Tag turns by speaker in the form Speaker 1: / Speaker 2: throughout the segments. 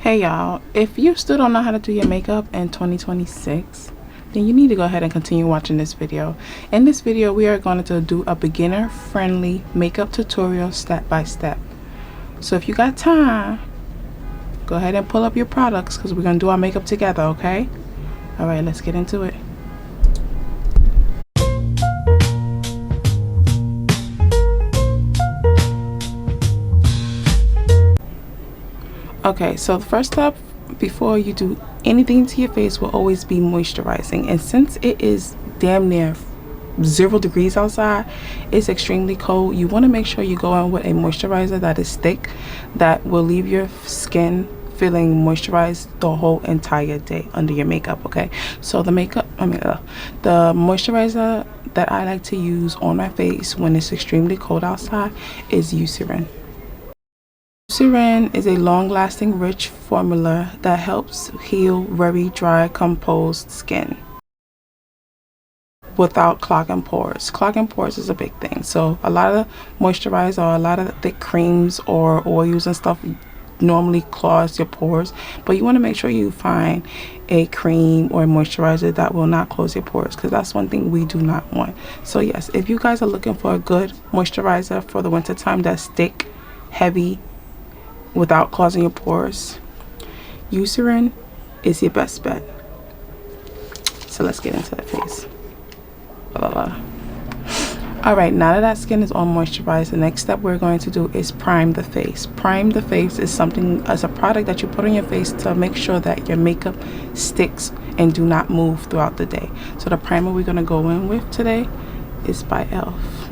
Speaker 1: Hey y'all, if you still don't know how to do your makeup in 2026, then you need to go ahead and continue watching this video. In this video, we are going to do a beginner friendly makeup tutorial step by step. So if you got time, go ahead and pull up your products because we're going to do our makeup together, okay? All right, let's get into it. Okay, so the first step before you do anything to your face will always be moisturizing. And since it is damn near 0 degrees outside, it's extremely cold, you want to make sure you go in with a moisturizer that is thick, that will leave your skin feeling moisturized the whole entire day under your makeup. Okay, so the moisturizer that I like to use on my face when it's extremely cold outside is Eucerin. Eucerin is a long-lasting, rich formula that helps heal very dry, composed skin without clogging pores. Clogging pores is a big thing. So a lot of moisturizer or a lot of thick creams or oils and stuff normally clogs your pores, but you want to make sure you find a cream or a moisturizer that will not close your pores, because that's one thing we do not want. So yes, if you guys are looking for a good moisturizer for the winter time that's thick, heavy, without closing your pores, Eucerin is your best bet. So let's get into the face. All right, now that that skin is all moisturized, the next step we're going to do is prime the face. Prime the face is a product that you put on your face to make sure that your makeup sticks and do not move throughout the day. So the primer we're going to go in with today is by e.l.f.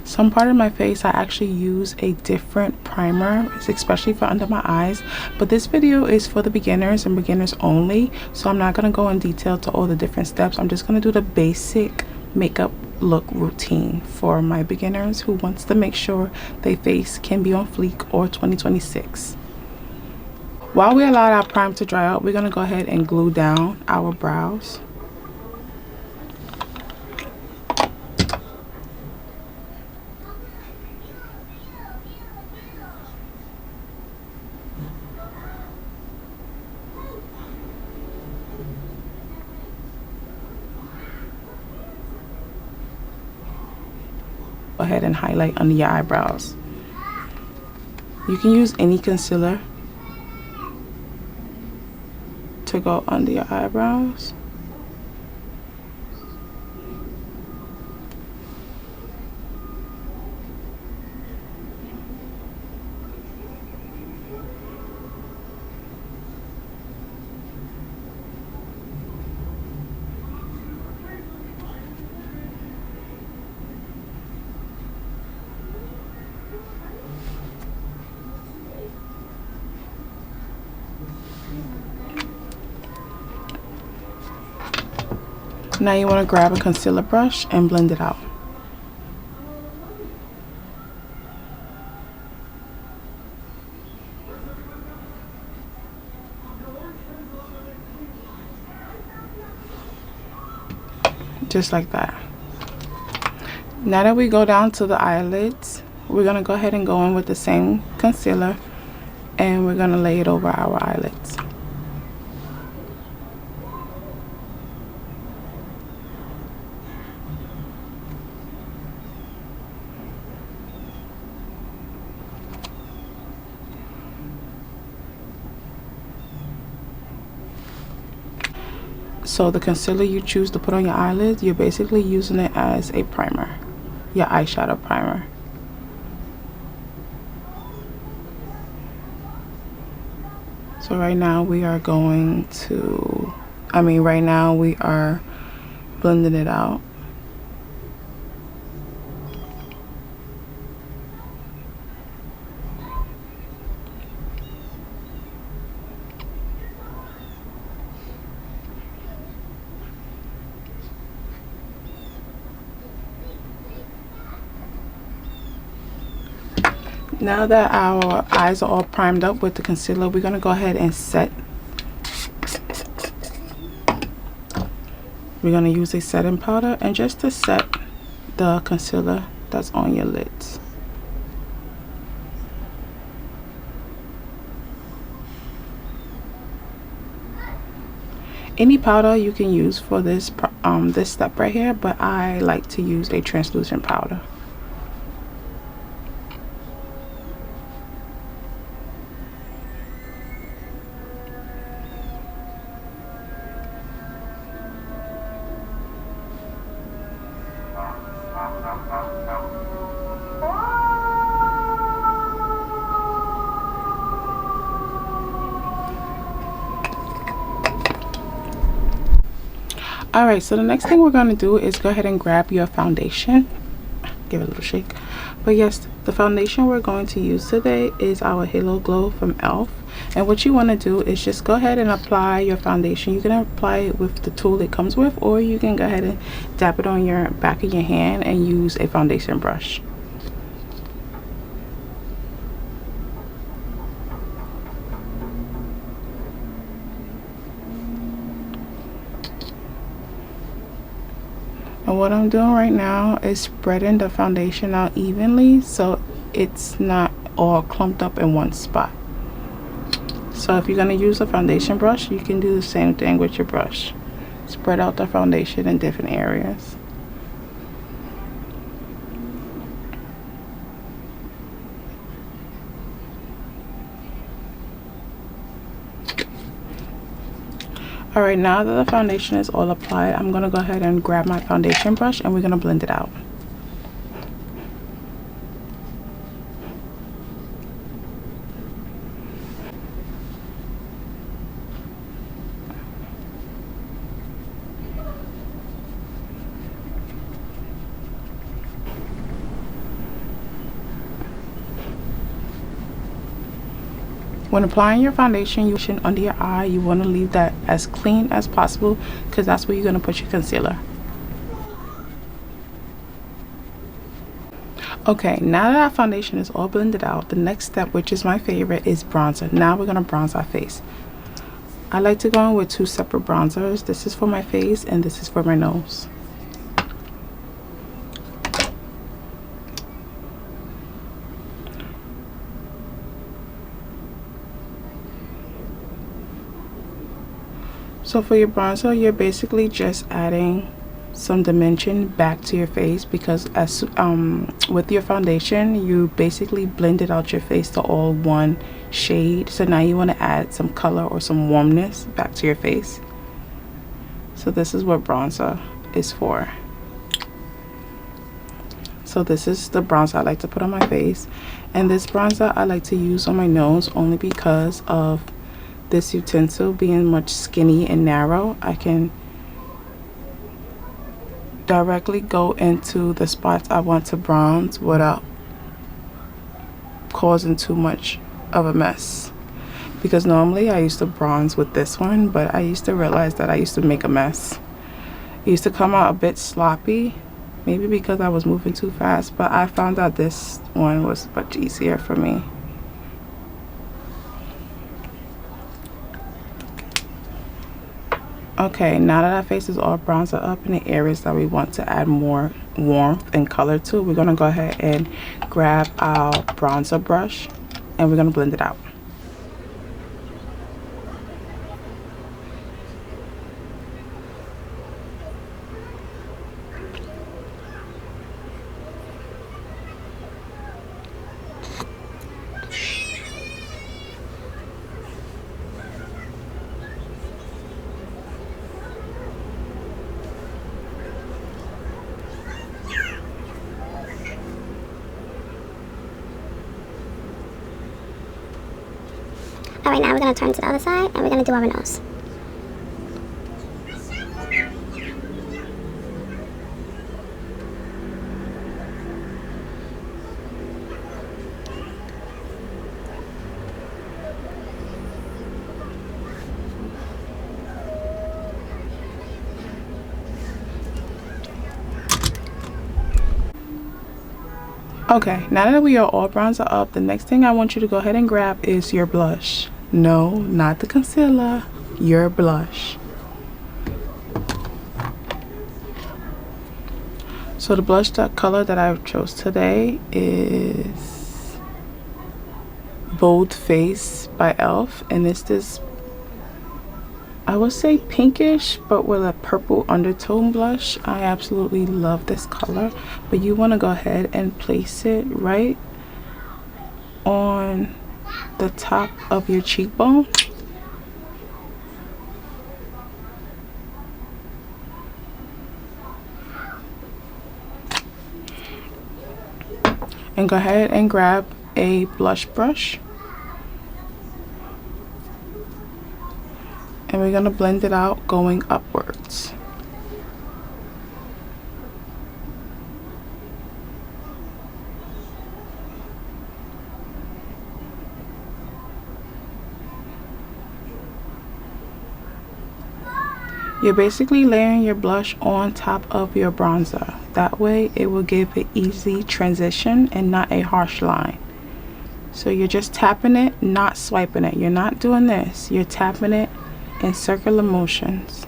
Speaker 1: Some part of my face I actually use a different primer, especially for under my eyes, but this video is for the beginners and beginners only, so I'm not going to go in detail to all the different steps. I'm just going to do the basic makeup look routine for my beginners who wants to make sure their face can be on fleek or 2026. While we allow our prime to dry out, we're going to go ahead and glue down our brows. Go ahead and highlight under your eyebrows. You can use any concealer to go under your eyebrows. Now you want to grab a concealer brush and blend it out. Just like that. Now that we go down to the eyelids, we're going to go ahead and go in with the same concealer and we're going to lay it over our eyelids. So the concealer you choose to put on your eyelids, you're basically using it as a primer, your eyeshadow primer. So right now we are blending it out. Now that our eyes are all primed up with the concealer, we're going to go ahead and set. We're going to use a setting powder and just to set the concealer that's on your lids. Any powder you can use for this this step right here, but I like to use a translucent powder. Alright, so the next thing we're going to do is go ahead and grab your foundation. Give it a little shake. But yes, the foundation we're going to use today is our Halo Glow from e.l.f. And what you want to do is just go ahead and apply your foundation. You can apply it with the tool it comes with, or you can go ahead and dab it on your back of your hand and use a foundation brush. And what I'm doing right now is spreading the foundation out evenly so it's not all clumped up in one spot. So if you're going to use a foundation brush, you can do the same thing with your brush. Spread out the foundation in different areas. Alright, now that the foundation is all applied, I'm going to go ahead and grab my foundation brush and we're going to blend it out. When applying your foundation, you should under your eye, you want to leave that as clean as possible because that's where you're going to put your concealer. Okay, now that our foundation is all blended out, the next step, which is my favorite, is bronzer. Now we're going to bronze our face. I like to go in with two separate bronzers. This is for my face and this is for my nose. So for your bronzer, you're basically just adding some dimension back to your face because as with your foundation, you basically blended out your face to all one shade. So now you want to add some color or some warmness back to your face. So this is what bronzer is for. So this is the bronzer I like to put on my face, and this bronzer I like to use on my nose only because of this utensil being much skinny and narrow. I can directly go into the spots I want to bronze without causing too much of a mess, because normally I used to bronze with this one, but I used to realize that I used to make a mess. It used to come out a bit sloppy, maybe because I was moving too fast, but I found out this one was much easier for me. Okay, now that our face is all bronzer up in the areas that we want to add more warmth and color to, we're going to go ahead and grab our bronzer brush and we're going to blend it out.
Speaker 2: Alright, now we're going to turn to the other side and we're going to do our nose.
Speaker 1: Okay, now that we are all bronzer up, the next thing I want you to go ahead and grab is your blush. No, not the concealer, your blush. So the blush color that I chose today is Bold Face by e.l.f. and it's this, I would say pinkish, but with a purple undertone blush. I absolutely love this color, but you want to go ahead and place it right on the top of your cheekbone. And go ahead and grab a blush brush. And we're going to blend it out going upwards. You're basically layering your blush on top of your bronzer. That way it will give an easy transition and not a harsh line. So you're just tapping it, not swiping it. You're not doing this. You're tapping it in circular motions.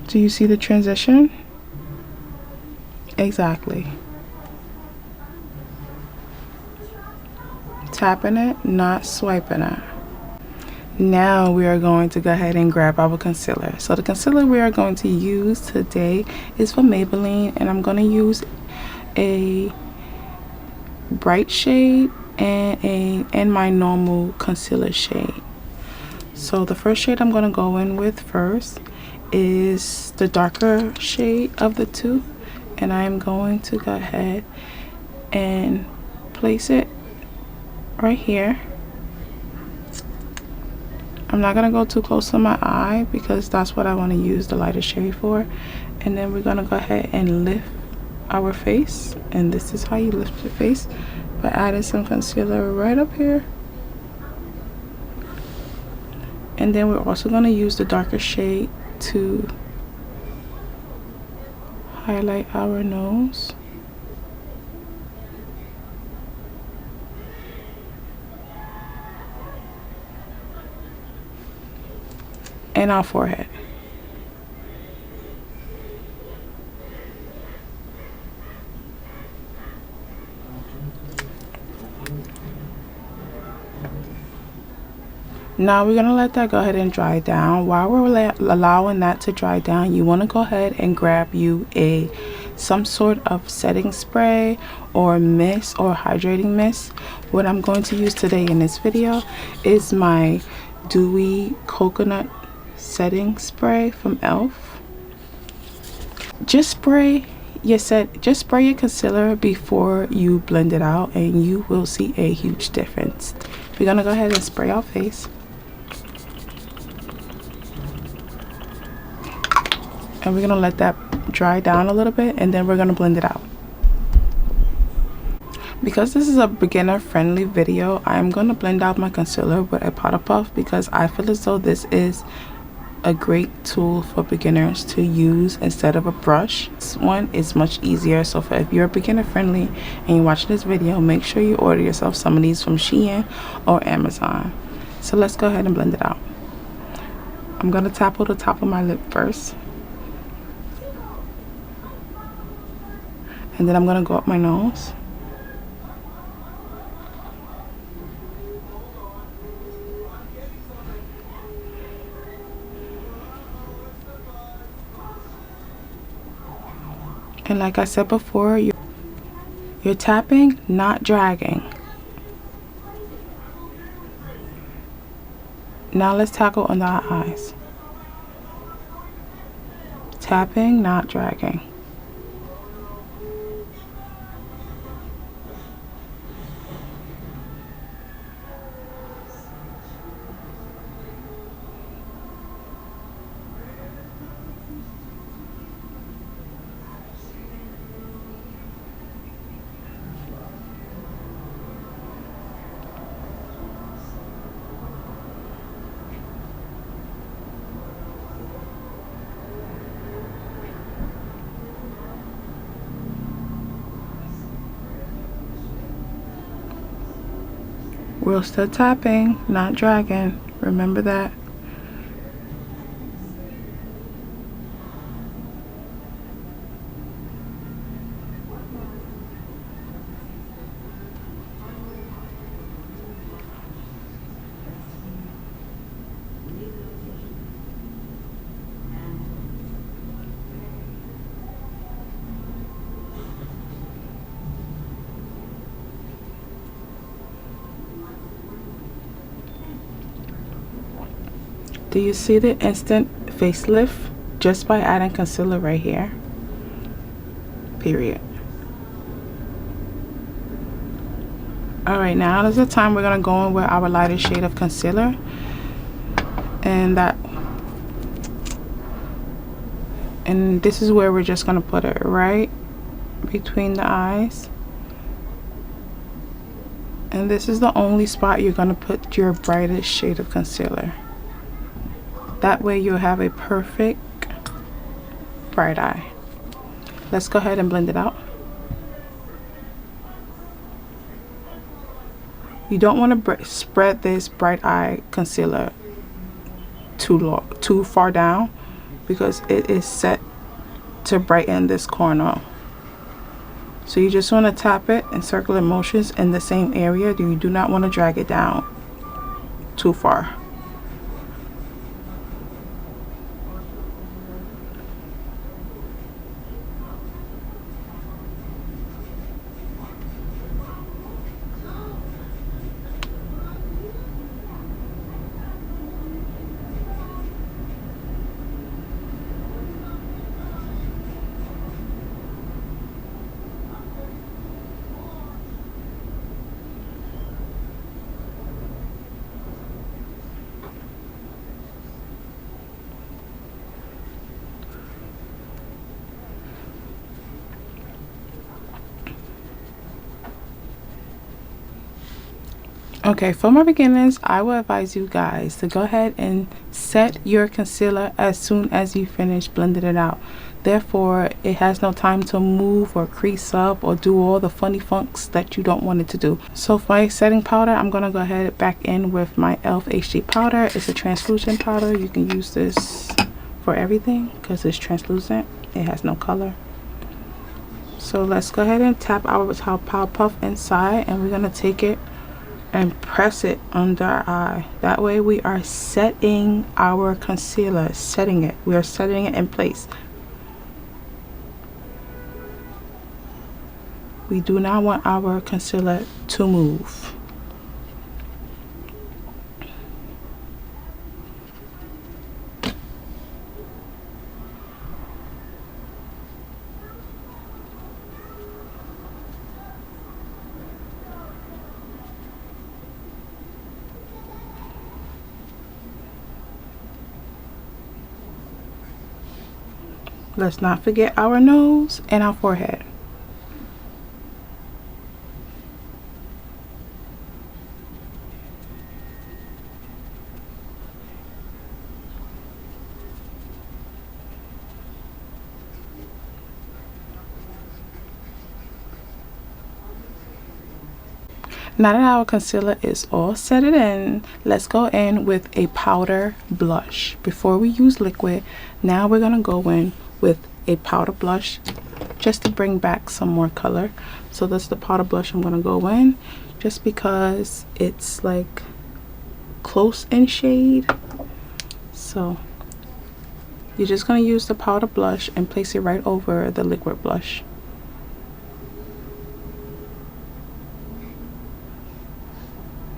Speaker 1: Do you see the transition? Exactly. Tapping it, not swiping it. Now we are going to go ahead and grab our concealer. So the concealer we are going to use today is from Maybelline, and I'm going to use a bright shade and my normal concealer shade. So the first shade I'm going to go in with first is the darker shade of the two, and I'm going to go ahead and place it right here. I'm not going to go too close to my eye because that's what I want to use the lighter shade for. And then we're going to go ahead and lift our face, and this is how you lift your face, by adding some concealer right up here. And then we're also going to use the darker shade to highlight our nose. And our forehead. Now we're going to let that go ahead and dry down. While we're allowing that to dry down, you want to go ahead and grab you some sort of setting spray or mist or hydrating mist. What I'm going to use today in this video is my Dewy Coconut Setting Spray from e.l.f. Just spray your concealer before you blend it out, and you will see a huge difference. We're going to go ahead and spray our face. And we're going to let that dry down a little bit, and then we're going to blend it out. Because this is a beginner friendly video, I'm going to blend out my concealer with a powder puff because I feel as though this is a great tool for beginners to use instead of a brush. This one is much easier, so if you're beginner friendly and you're watching this video, make sure you order yourself some of these from Shein or Amazon. So let's go ahead and blend it out. I'm going to tap on the top of my lip first. And then I'm going to go up my nose. And like I said before, you're tapping, not dragging. Now let's tackle under our eyes. Tapping, not dragging. We're still tapping, not dragging. Remember that. Do you see the instant facelift just by adding concealer right here? Period. Alright, now is the time we're going to go in with our lighter shade of concealer. And this is where we're just going to put it right between the eyes. And this is the only spot you're going to put your brightest shade of concealer. That way you'll have a perfect bright eye. Let's go ahead and blend it out. You don't want to spread this bright eye concealer too far down, because it is set to brighten this corner. So you just want to tap it in circular motions in the same area. You do not want to drag it down too far. Okay, for my beginners, I will advise you guys to go ahead and set your concealer as soon as you finish blending it out. Therefore, it has no time to move or crease up or do all the funny funks that you don't want it to do. So for my setting powder, I'm going to go ahead back in with my e.l.f. HD powder. It's a translucent powder. You can use this for everything because it's translucent. It has no color. So let's go ahead and tap our Power Puff inside, and we're going to take it and press it under our eye. That way we are setting our concealer, we are setting it in place. We do not want our concealer to move. Let's not forget our nose and our forehead. Now that our concealer is all set it in, let's go in with a powder blush. Before we use liquid, now we're going to go in with a powder blush just to bring back some more color. So that's the powder blush I'm going to go in, just because it's like close in shade. So you're just going to use the powder blush and place it right over the liquid blush.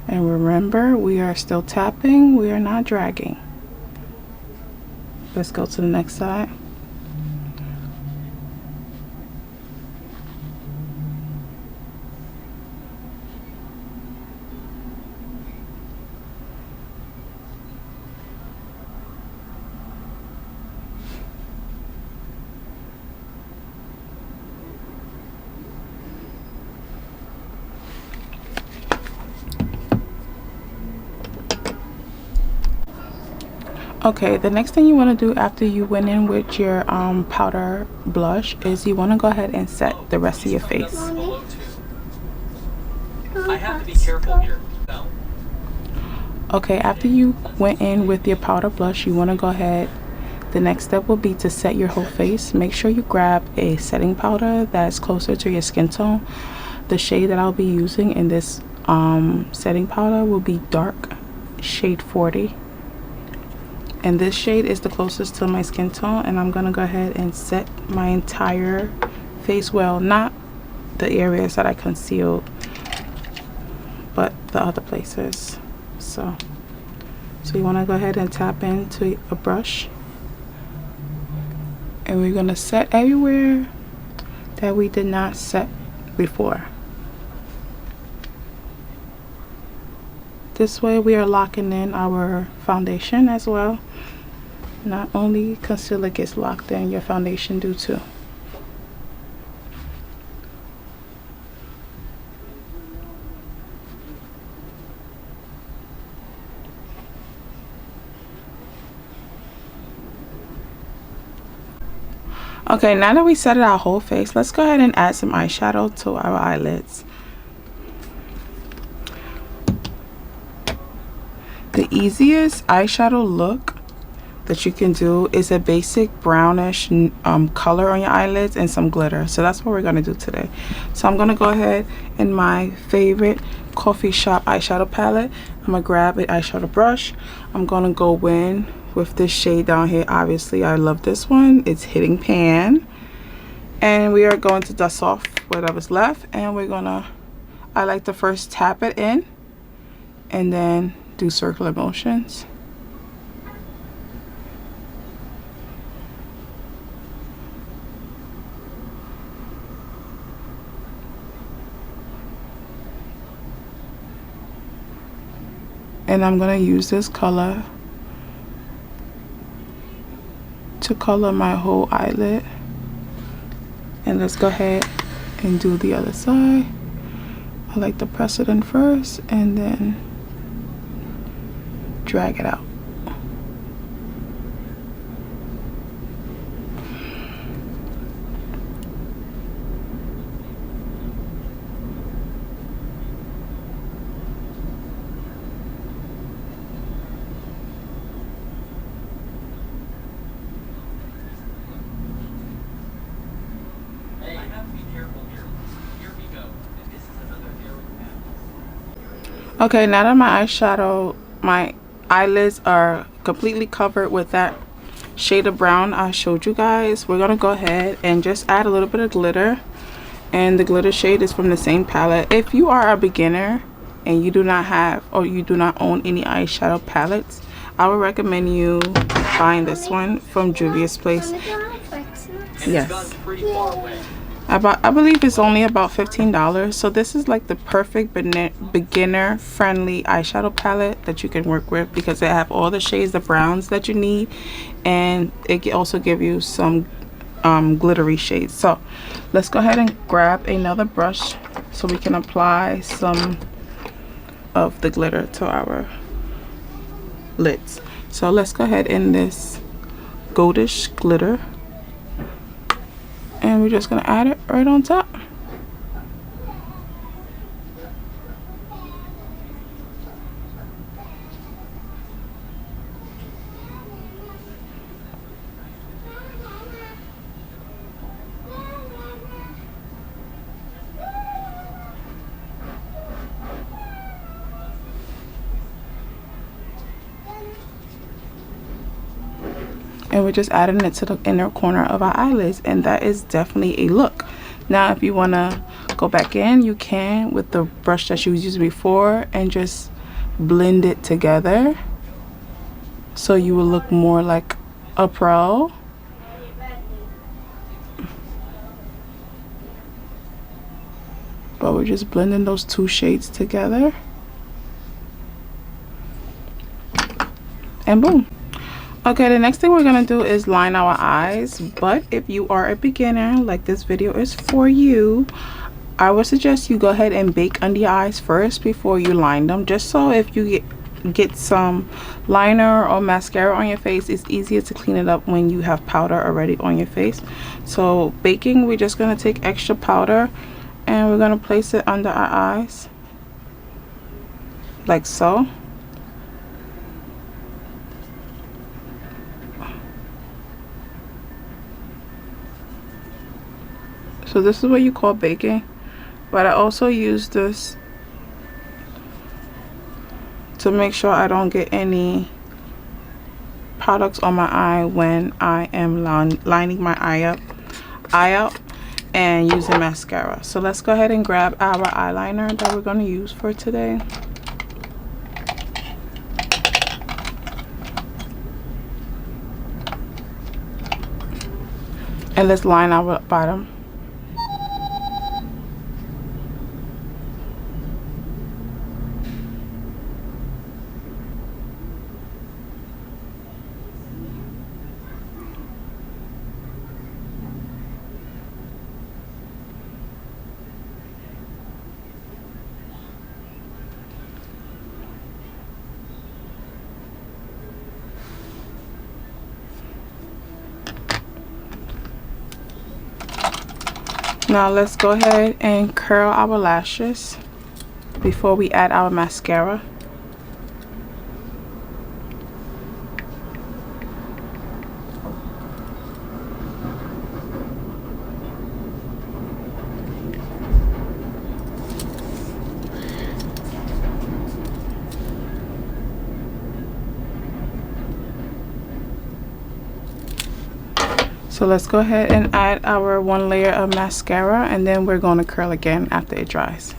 Speaker 1: And remember, we are still tapping, we are not dragging. Let's go to the next side. Okay, the next thing you want to do after you went in with your powder blush is you want to go ahead and set the rest of your face.
Speaker 3: I have to be careful here.
Speaker 1: Okay, after you went in with your powder blush, you want to go ahead. The next step will be to set your whole face. Make sure you grab a setting powder that's closer to your skin tone. The shade that I'll be using in this setting powder will be dark shade 40. And this shade is the closest to my skin tone, and I'm gonna go ahead and set my entire face, well, not the areas that I concealed, but the other places. So you want to go ahead and tap into a brush, and we're going to set everywhere that we did not set before. This way we are locking in our foundation as well. Not only concealer gets locked in, your foundation do too. Okay, now that we set our whole face, let's go ahead and add some eyeshadow to our eyelids. The easiest eyeshadow look that you can do is a basic brownish color on your eyelids and some glitter. So that's what we're going to do today. So I'm going to go ahead in my favorite coffee shop eyeshadow palette. I'm going to grab an eyeshadow brush. I'm going to go in with this shade down here. Obviously I love this one. It's Hitting Pan, and we are going to dust off whatever's left, and we're gonna, I like to first tap it in and then do circular motions. And I'm gonna use this color to color my whole eyelid. And let's go ahead and do the other side. I like to press it in first and then drag it out. Okay, now that my eyelids are completely covered with that shade of brown I showed you guys, we're gonna go ahead and just add a little bit of glitter. And the glitter shade is from the same palette. If you are a beginner and you do not have, or you do not own any eyeshadow palettes, I would recommend you buying this one from Juvia's Place. Yes. I believe it's only about $15. So this is like the perfect beginner friendly eyeshadow palette that you can work with, because they have all the shades of browns that you need, and it can also give you some glittery shades. So let's go ahead and grab another brush so we can apply some of the glitter to our lids. So let's go ahead in this goldish glitter, and we're just gonna add it right on top. And we're just adding it to the inner corner of our eyelids, and that is definitely a look. Now if you want to go back in, you can with the brush that you used before and just blend it together so you will look more like a pro. But we're just blending those two shades together, and boom. Okay, the next thing we're gonna do is line our eyes. But if you are a beginner, like this video is for you, I would suggest you go ahead and bake under your eyes first before you line them, just so if you get some liner or mascara on your face, it's easier to clean it up when you have powder already on your face. So baking, we're just gonna take extra powder and we're gonna place it under our eyes like so. So this is what you call baking, but I also use this to make sure I don't get any products on my eye when I am lining my eye up and using mascara. So let's go ahead and grab our eyeliner that we're going to use for today. And let's line our bottom. Now let's go ahead and curl our lashes before we add our mascara. So let's go ahead and add our one layer of mascara, and then we're going to curl again after it dries.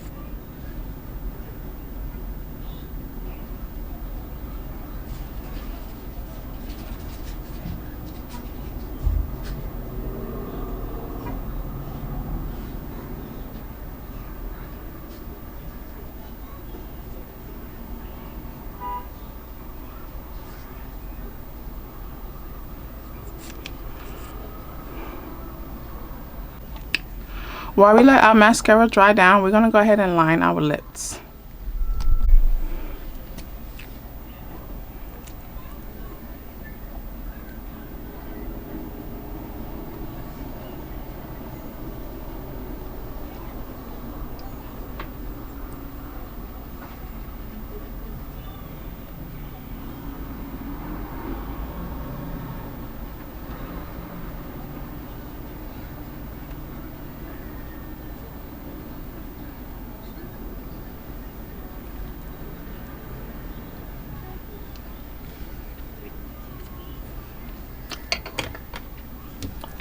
Speaker 1: While we let our mascara dry down, we're going to go ahead and line our lips.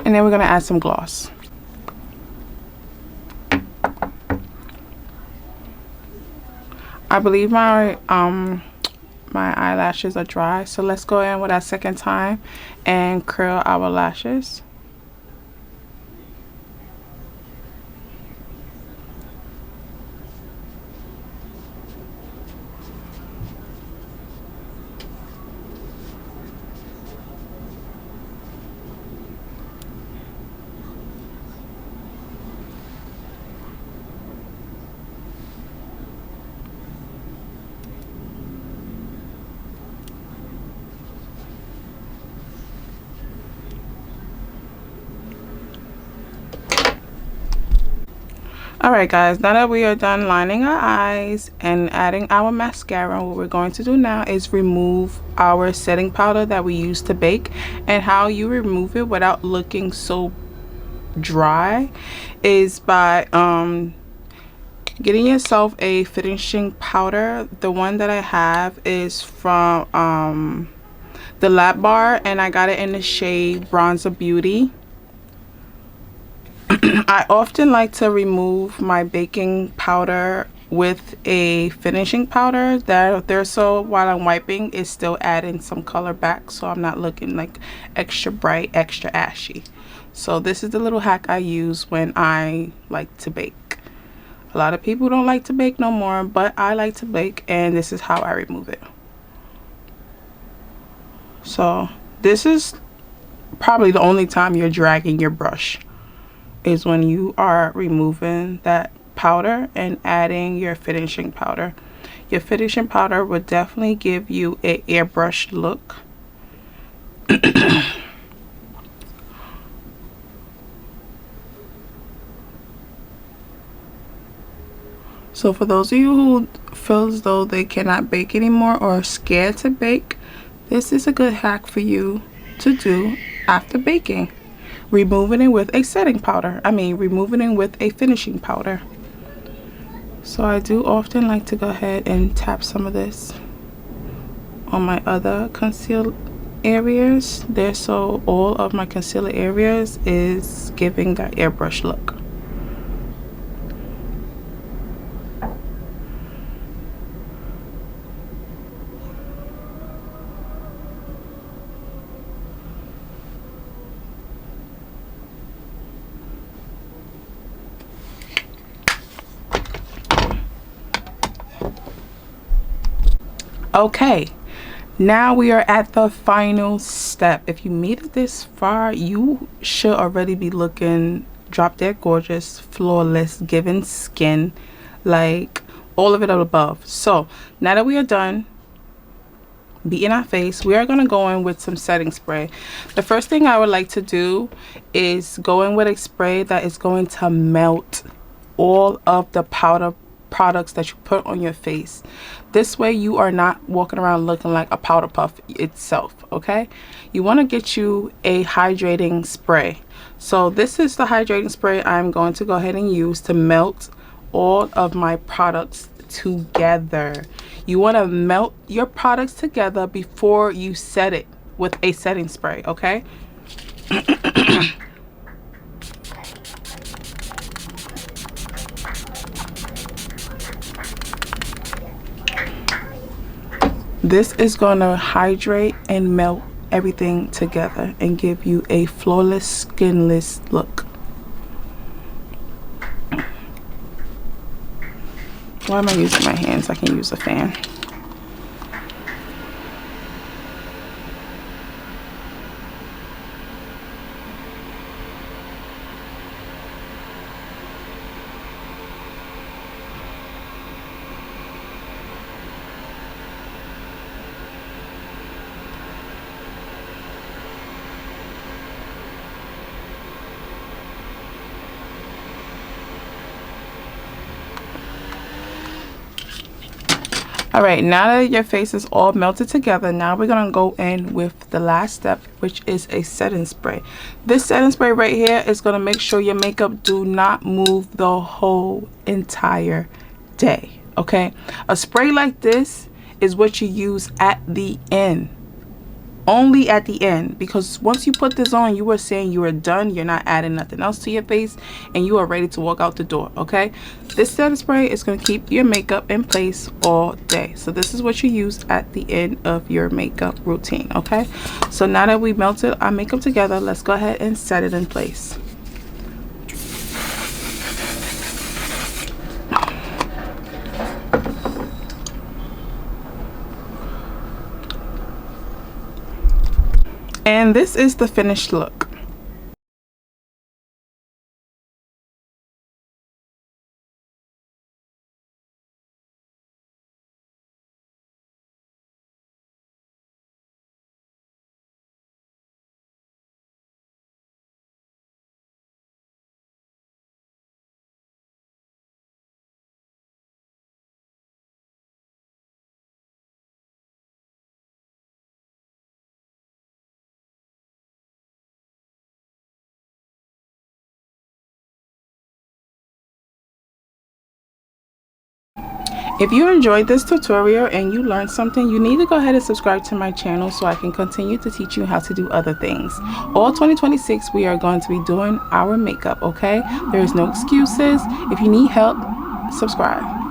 Speaker 1: And then we're going to add some gloss. I believe my eyelashes are dry, so let's go in with our second time and curl our lashes. Alright guys, now that we are done lining our eyes and adding our mascara, what we're going to do now is remove our setting powder that we used to bake. And how you remove it without looking so dry is by getting yourself a finishing powder. The one that I have is from the Lab Bar, and I got it in the shade Bronzer Beauty. I often like to remove my baking powder with a finishing powder so while I'm wiping it's still adding some color back, so I'm not looking like extra bright, extra ashy. So this is the little hack I use when I like to bake. A lot of people don't like to bake no more, but I like to bake, and this is how I remove it. So this is probably the only time you're dragging your brush, is when you are removing that powder and adding your finishing powder. Your finishing powder will definitely give you an airbrush look. So for those of you who feel as though they cannot bake anymore or are scared to bake, this is a good hack for you to do after baking. removing it with a setting powder. Removing it with a finishing powder. So I do often like to go ahead and tap some of this on my other concealed areas there, so all of my concealer areas is giving that airbrush look. Okay, now we are at the final step. If you made it this far, you should already be looking drop dead gorgeous, flawless, giving skin, like all of it up above. So now that we are done beating our face, we are going to go in with some setting spray. The first thing I would like to do is go in with a spray that is going to melt all of the powder products that you put on your face. This way you are not walking around looking like a powder puff itself. Okay, you want to get you a hydrating spray. So this is the hydrating spray I'm going to go ahead and use to melt all of my products together. You want to melt your products together before you set it with a setting spray. Okay. This is going to hydrate and melt everything together and give you a flawless, skinless look. Why am I using my hands? I can use a fan. All right, now that your face is all melted together, now we're gonna go in with the last step, which is a setting spray. This setting spray right here is gonna make sure your makeup do not move the whole entire day. Okay, a spray like this is what you use at the end, only at the end, because once you put this on, you are saying you are done. You're not adding nothing else to your face and you are ready to walk out the door. Okay, this setting spray is going to keep your makeup in place all day. So this is what you use at the end of your makeup routine. Okay, so now that we melted our makeup together, let's go ahead and set it in place. And this is the finished look. If you enjoyed this tutorial and you learned something, you need to go ahead and subscribe to my channel so I can continue to teach you how to do other things. All 2026, we are going to be doing our makeup, okay? There is no excuses. If you need help, subscribe.